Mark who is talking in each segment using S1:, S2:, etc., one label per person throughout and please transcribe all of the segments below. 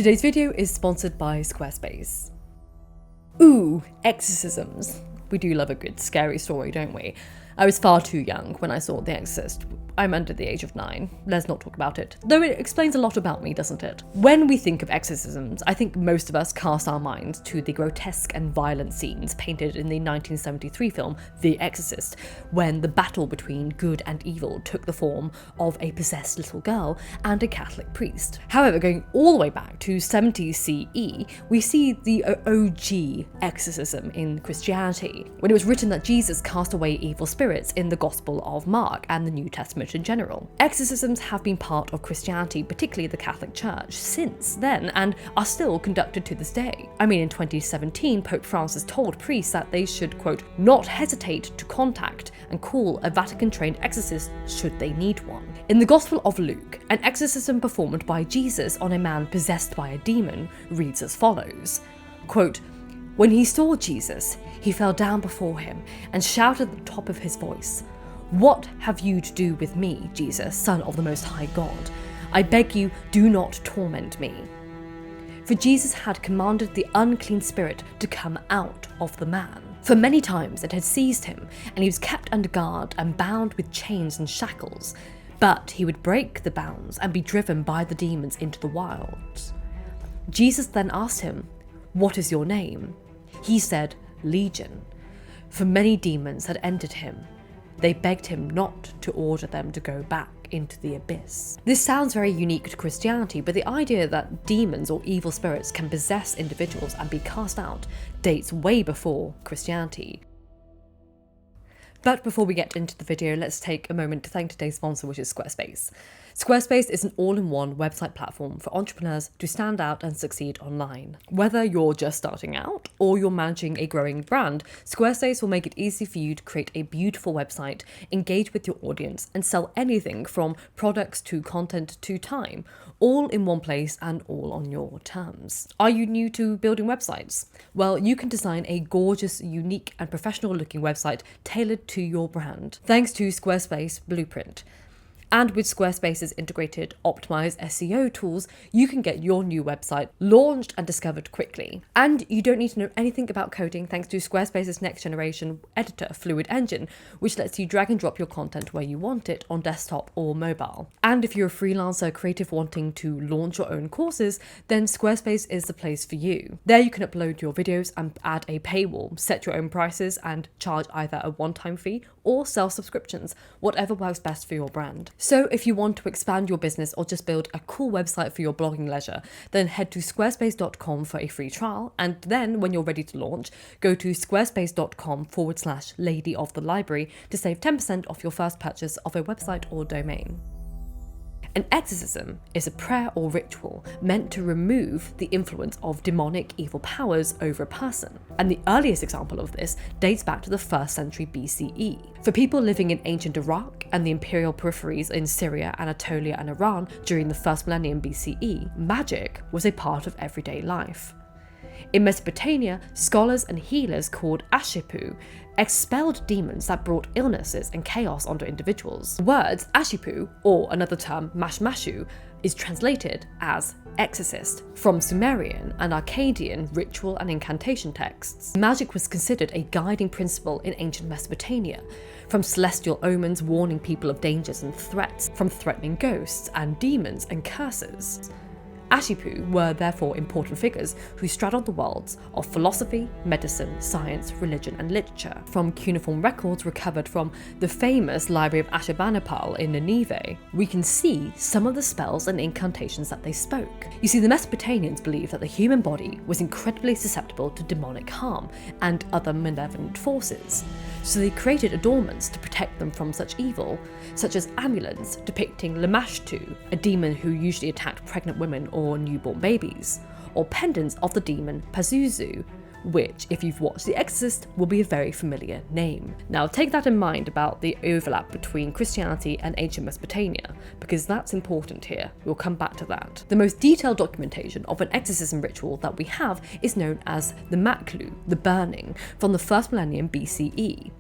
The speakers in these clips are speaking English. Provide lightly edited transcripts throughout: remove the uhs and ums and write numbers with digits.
S1: Today's video is sponsored by Squarespace. Ooh, exorcisms. We do love a good scary story, don't we? I was far too young when I saw The Exorcist. I'm under the age of 9. Let's not talk about it. Though it explains a lot about me, doesn't it? When we think of exorcisms, I think most of us cast our minds to the grotesque and violent scenes painted in the 1973 film The Exorcist, when the battle between good and evil took the form of a possessed little girl and a Catholic priest. However, going all the way back to 70 CE, we see the OG exorcism in Christianity, when it was written that Jesus cast away evil spirits in the Gospel of Mark and the New Testament in general. Exorcisms have been part of Christianity, particularly the Catholic Church, since then and are still conducted to this day. I mean, in 2017, Pope Francis told priests that they should, quote, not hesitate to contact and call a Vatican-trained exorcist should they need one. In the Gospel of Luke, an exorcism performed by Jesus on a man possessed by a demon reads as follows, quote, when he saw Jesus, he fell down before him and shouted at the top of his voice, what have you to do with me, Jesus, Son of the Most High God? I beg you, do not torment me. For Jesus had commanded the unclean spirit to come out of the man. For many times it had seized him, and he was kept under guard and bound with chains and shackles. But he would break the bounds and be driven by the demons into the wilds. Jesus then asked him, what is your name? He said, Legion, for many demons had entered him. They begged him not to order them to go back into the abyss. This sounds very unique to Christianity, but the idea that demons or evil spirits can possess individuals and be cast out dates way before Christianity. But before we get into the video, let's take a moment to thank today's sponsor, which is Squarespace. Squarespace is an all-in-one website platform for entrepreneurs to stand out and succeed online. Whether you're just starting out or you're managing a growing brand, Squarespace will make it easy for you to create a beautiful website, engage with your audience, and sell anything from products to content to time, all in one place and all on your terms. Are you new to building websites? Well, you can design a gorgeous, unique, and professional-looking website tailored to your brand, thanks to Squarespace Blueprint. And with Squarespace's integrated optimized SEO tools, you can get your new website launched and discovered quickly. And you don't need to know anything about coding thanks to Squarespace's next generation editor, Fluid Engine, which lets you drag and drop your content where you want it on desktop or mobile. And if you're a freelancer creative wanting to launch your own courses, then Squarespace is the place for you. There you can upload your videos and add a paywall, set your own prices and charge either a one-time fee or sell subscriptions, whatever works best for your brand. So if you want to expand your business or just build a cool website for your blogging leisure, then head to squarespace.com for a free trial. And then when you're ready to launch, go to squarespace.com/lady of the library to save 10% off your first purchase of a website or domain. An exorcism is a prayer or ritual meant to remove the influence of demonic evil powers over a person. And the earliest example of this dates back to the 1st century BCE. For people living in ancient Iraq and the imperial peripheries in Syria, Anatolia and Iran during the 1st millennium BCE, magic was a part of everyday life. In Mesopotamia, scholars and healers called Ashipu expelled demons that brought illnesses and chaos onto individuals. The words Ashipu, or another term Mashmashu, is translated as exorcist from Sumerian and Akkadian ritual and incantation texts. Magic was considered a guiding principle in ancient Mesopotamia, from celestial omens warning people of dangers and threats, from threatening ghosts and demons and curses. Ashipu were therefore important figures who straddled the worlds of philosophy, medicine, science, religion and literature. From cuneiform records recovered from the famous Library of Ashurbanipal in Nineveh, we can see some of the spells and incantations that they spoke. You see, the Mesopotamians believed that the human body was incredibly susceptible to demonic harm and other malevolent forces, so they created adornments to protect them from such evil, such as amulets depicting Lamashtu, a demon who usually attacked pregnant women or newborn babies, or pendants of the demon Pazuzu, which, if you've watched The Exorcist, will be a very familiar name. Now take that in mind about the overlap between Christianity and ancient Mesopotamia, because that's important here. We'll come back to that. The most detailed documentation of an exorcism ritual that we have is known as the Maklu, the burning, from the 1st millennium BCE.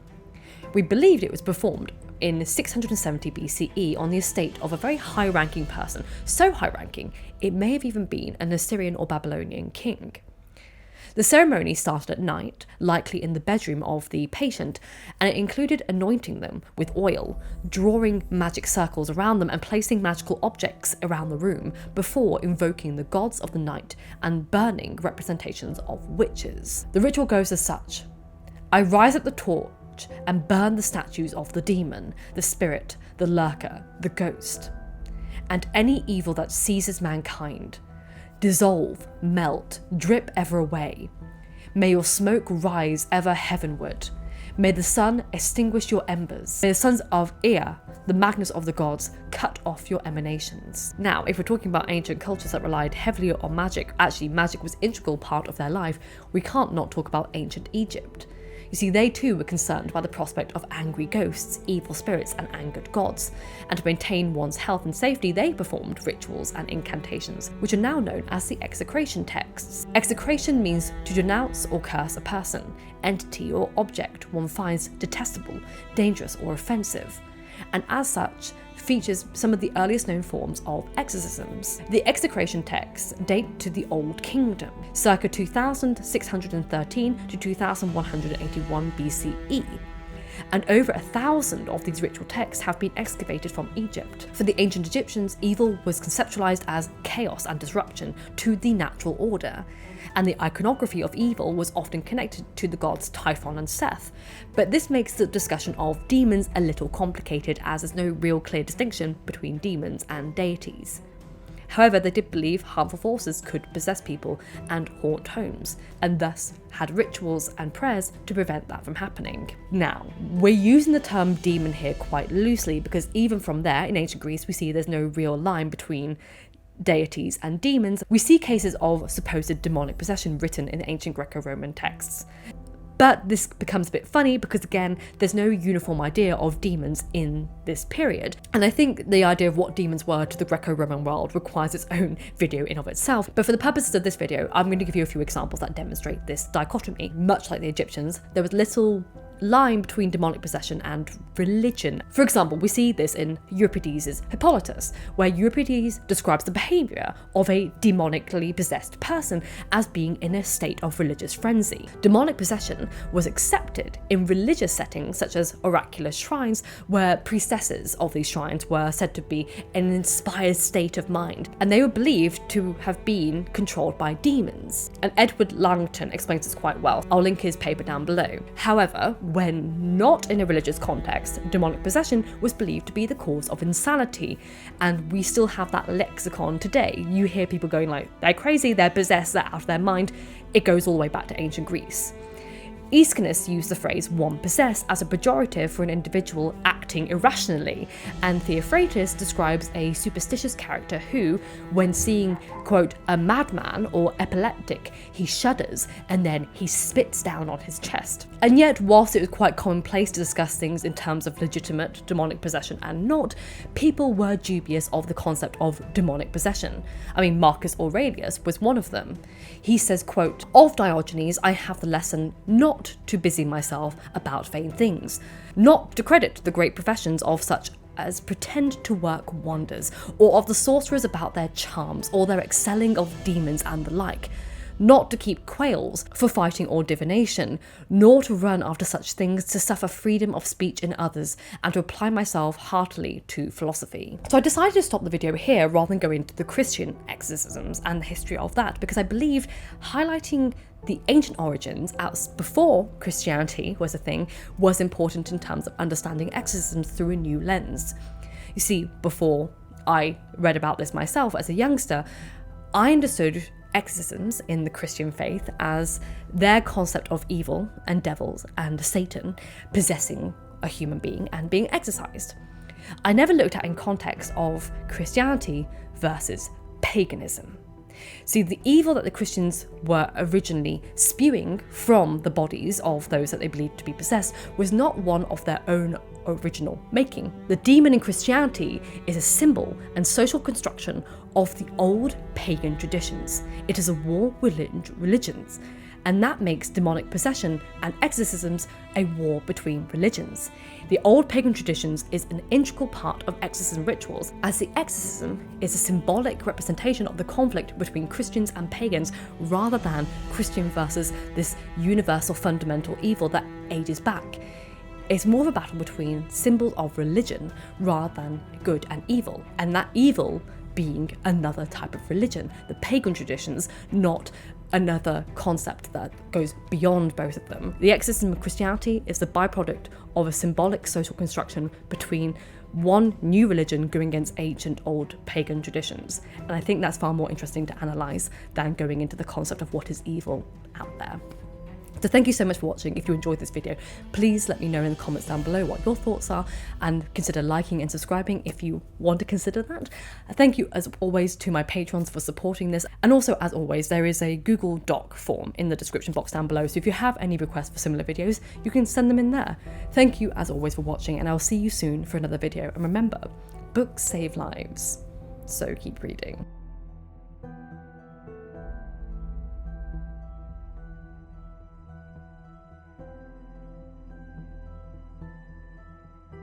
S1: We believed it was performed in 670 BCE on the estate of a very high-ranking person, so high-ranking it may have even been an Assyrian or Babylonian king. The ceremony started at night, likely in the bedroom of the patient, and it included anointing them with oil, drawing magic circles around them and placing magical objects around the room before invoking the gods of the night and burning representations of witches. The ritual goes as such: I rise up the torch and burn the statues of the demon, the spirit, the lurker, the ghost, and any evil that seizes mankind. Dissolve, melt, drip ever away. May your smoke rise ever heavenward. May the sun extinguish your embers. May the sons of Ea, the Magnus of the gods, cut off your emanations. Now, if we're talking about ancient cultures that relied heavily on magic, actually magic was an integral part of their life, we can't not talk about ancient Egypt. You see, they too were concerned by the prospect of angry ghosts, evil spirits, and angered gods, and to maintain one's health and safety, they performed rituals and incantations, which are now known as the execration texts. Execration means to denounce or curse a person, entity, or object one finds detestable, dangerous, or offensive, and as such, features some of the earliest known forms of exorcisms. The execration texts date to the Old Kingdom, circa 2613 to 2181 BCE, and over 1,000 of these ritual texts have been excavated from Egypt. For the ancient Egyptians, evil was conceptualized as chaos and disruption to the natural order, and the iconography of evil was often connected to the gods Typhon and Seth. But this makes the discussion of demons a little complicated, as there's no real clear distinction between demons and deities. However, they did believe harmful forces could possess people and haunt homes, and thus had rituals and prayers to prevent that from happening. Now, we're using the term demon here quite loosely, because even from there, in ancient Greece, we see there's no real line between deities and demons. We see cases of supposed demonic possession written in ancient Greco-Roman texts. But this becomes a bit funny because, again, there's no uniform idea of demons in this period. And I think the idea of what demons were to the Greco-Roman world requires its own video in of itself. But for the purposes of this video, I'm going to give you a few examples that demonstrate this dichotomy. Much like the Egyptians, there was little line between demonic possession and religion. For example, we see this in Euripides' Hippolytus, where Euripides describes the behaviour of a demonically possessed person as being in a state of religious frenzy. Demonic possession was accepted in religious settings such as oracular shrines, where priestesses of these shrines were said to be in an inspired state of mind, and they were believed to have been controlled by demons. And Edward Langton explains this quite well. I'll link his paper down below. However, when not in a religious context, demonic possession was believed to be the cause of insanity, and we still have that lexicon today. You hear people going like, they're crazy, they're possessed, they're out of their mind. It goes all the way back to ancient Greece. Aeschylus used the phrase one possessed as a pejorative for an individual acting irrationally, and Theophrastus describes a superstitious character who, when seeing, quote, a madman or epileptic, he shudders and then he spits down on his chest. And yet, whilst it was quite commonplace to discuss things in terms of legitimate demonic possession and not, people were dubious of the concept of demonic possession. I mean, Marcus Aurelius was one of them. He says, quote, of Diogenes I have the lesson not to busy myself about vain things, not to credit the great professions of such as pretend to work wonders, or of the sorcerers about their charms, or their excelling of demons and the like, not to keep quails for fighting or divination, nor to run after such things, to suffer freedom of speech in others, and to apply myself heartily to philosophy. So I decided to stop the video here rather than go into the Christian exorcisms and the history of that, because I believed highlighting the ancient origins, as before Christianity was a thing, was important in terms of understanding exorcisms through a new lens. You see, before I read about this myself as a youngster, I understood exorcisms in the Christian faith as their concept of evil and devils and Satan possessing a human being and being exorcised. I never looked at it in context of Christianity versus paganism. See, the evil that the Christians were originally spewing from the bodies of those that they believed to be possessed was not one of their own original making. The demon in Christianity is a symbol and social construction of the old pagan traditions. It is a war with religions, and that makes demonic possession and exorcisms a war between religions. The old pagan traditions is an integral part of exorcism rituals, as the exorcism is a symbolic representation of the conflict between Christians and pagans rather than Christian versus this universal fundamental evil that ages back. It's more of a battle between symbols of religion rather than good and evil, and that evil being another type of religion, the pagan traditions, not another concept that goes beyond both of them. The exorcism of Christianity is the byproduct of a symbolic social construction between one new religion going against ancient old pagan traditions. And I think that's far more interesting to analyse than going into the concept of what is evil out there. So thank you so much for watching. If you enjoyed this video, please let me know in the comments down below what your thoughts are, and consider liking and subscribing if you want to consider that. Thank you as always to my patrons for supporting this, and also as always there is a Google Doc form in the description box down below, so if you have any requests for similar videos you can send them in there. Thank you as always for watching, and I'll see you soon for another video, and remember, books save lives, so keep reading.